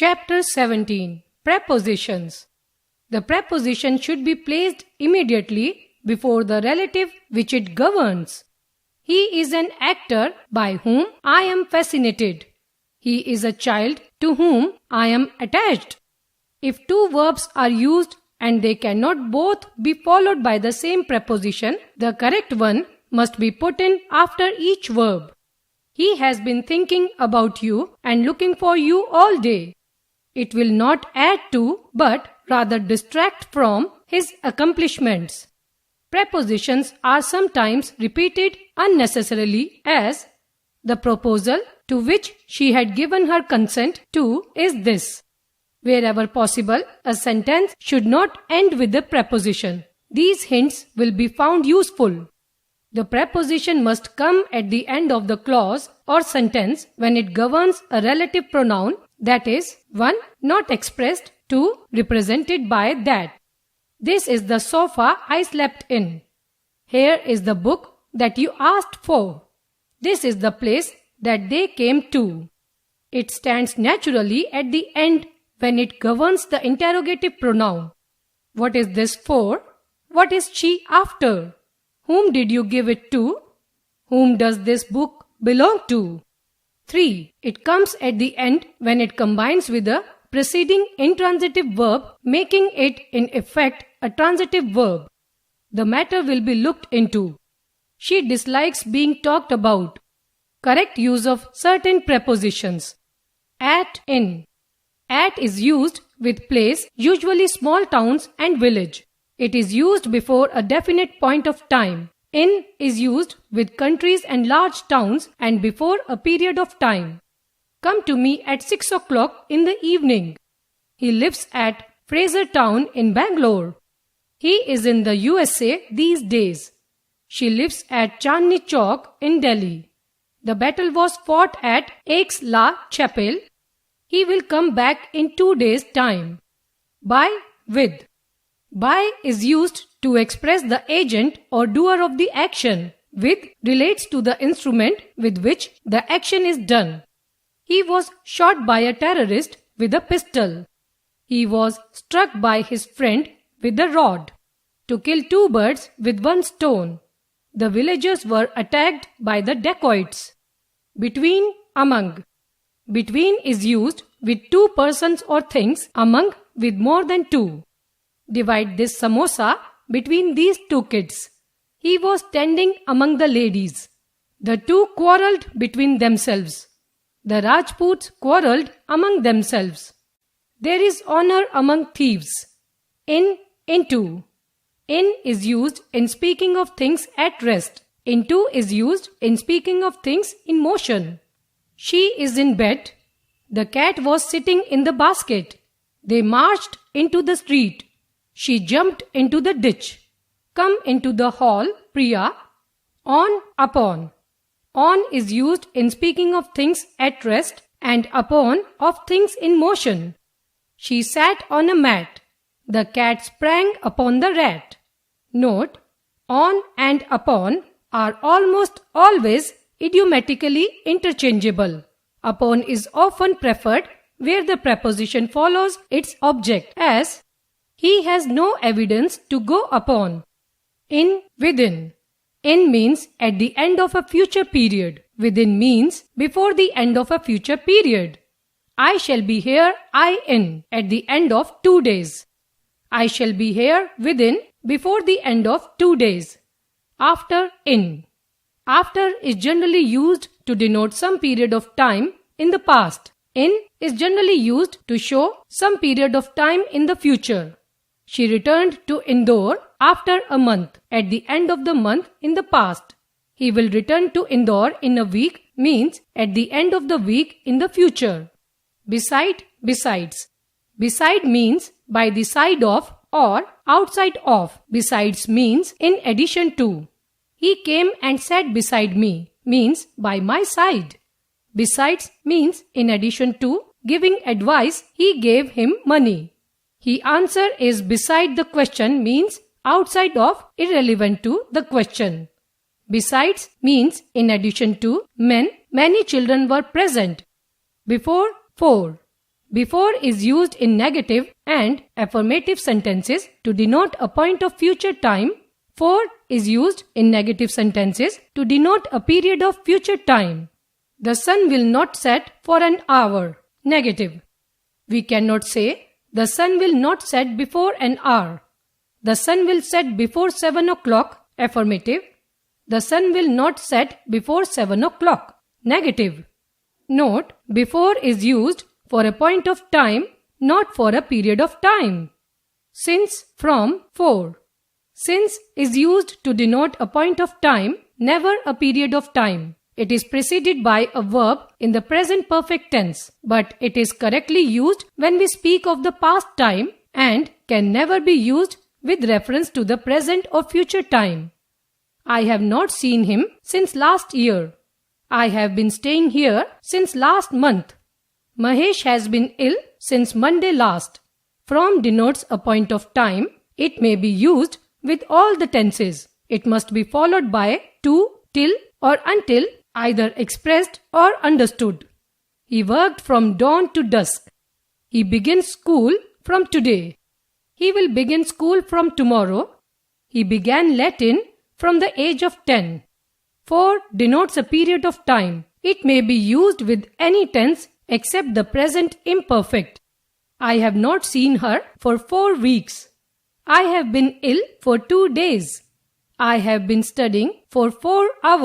Chapter 17. Prepositions. The preposition should be placed immediately before the relative which it governs. He is an actor by whom I am fascinated. He is a child to whom I am attached. If two verbs are used and they cannot both be followed by the same preposition, the correct one must be put in after each verb. He has been thinking about you and looking for you all day. It will not add to, but rather distract from, his accomplishments. Prepositions are sometimes repeated unnecessarily, as the proposal to which she had given her consent to is this. Wherever possible, a sentence should not end with the preposition. These hints will be found useful. The preposition must come at the end of the clause or sentence when it governs a relative pronoun, that is, 1. Not expressed, 2. Represented by that. This is the sofa I slept in. Here is the book that you asked for. This is the place that they came to. It stands naturally at the end when it governs the interrogative pronoun. What is this for? What is she after? Whom did you give it to? Whom does this book belong to? 3. It comes at the end when it combines with the preceding intransitive verb, making it in effect a transitive verb. The matter will be looked into. She dislikes being talked about. Correct use of certain prepositions. At, in. At is used with place, usually small towns and village. It is used before a definite point of time. In is used with countries and large towns and before a period of time. Come to me at 6 o'clock in the evening. He lives at Fraser Town in Bangalore. He is in the USA these days. She lives at Chandni Chowk in Delhi. The battle was fought at Aix-la-Chapelle. He will come back in 2 days' time. By, with. By is used to express the agent or doer of the action. With relates to the instrument with which the action is done. He was shot by a terrorist with a pistol. He was struck by his friend with a rod. To kill two birds with one stone. The villagers were attacked by the dacoits. Between, among. Between is used with two persons or things, among with more than two. Divide this samosa between these two kids. He was standing among the ladies. The two quarrelled between themselves. The Rajputs quarrelled among themselves. There is honor among thieves. In, into. In is used in speaking of things at rest. Into is used in speaking of things in motion. She is in bed. The cat was sitting in the basket. They marched into the street. She jumped into the ditch. Come into the hall, Priya. On, upon. On is used in speaking of things at rest and upon of things in motion. She sat on a mat. The cat sprang upon the rat. Note, on and upon are almost always idiomatically interchangeable. Upon is often preferred where the preposition follows its object, as he has no evidence to go upon. In, within. In means at the end of a future period. Within means before the end of a future period. I shall be here, at the end of 2 days. I shall be here within before the end of 2 days. After, in. After is generally used to denote some period of time in the past. In is generally used to show some period of time in the future. She returned to Indore after a month, at the end of the month in the past. He will return to Indore in a week means at the end of the week in the future. Beside, besides. Beside means by the side of or outside of. Besides means in addition to. He came and sat beside me means by my side. Besides means in addition to. Giving advice, he gave him money. He answer is beside the question means outside of, irrelevant to the question. Besides means in addition to. Many children were present. Before, for. Before is used in negative and affirmative sentences to denote a point of future time. For is used in negative sentences to denote a period of future time. The sun will not set for an hour. Negative. We cannot say the sun will not set before an hour. The sun will set before 7 o'clock. Affirmative. The sun will not set before 7 o'clock. Negative. Note, before is used for a point of time, not for a period of time. Since, from, for. Since is used to denote a point of time, never a period of time. It is preceded by a verb in the present perfect tense, but it is correctly used when we speak of the past time and can never be used with reference to the present or future time. I have not seen him since last year. I have been staying here since last month. Mahesh has been ill since Monday last. From denotes a point of time. It may be used with all the tenses. It must be followed by to, till or until, either expressed or understood. He worked from dawn to dusk. He begins school from today. He will begin school from tomorrow. He began Latin from the age of 10. For denotes a period of time. It may be used with any tense except the present imperfect. I have not seen her for 4 weeks. I have been ill for 2 days. I have been studying for 4 hours.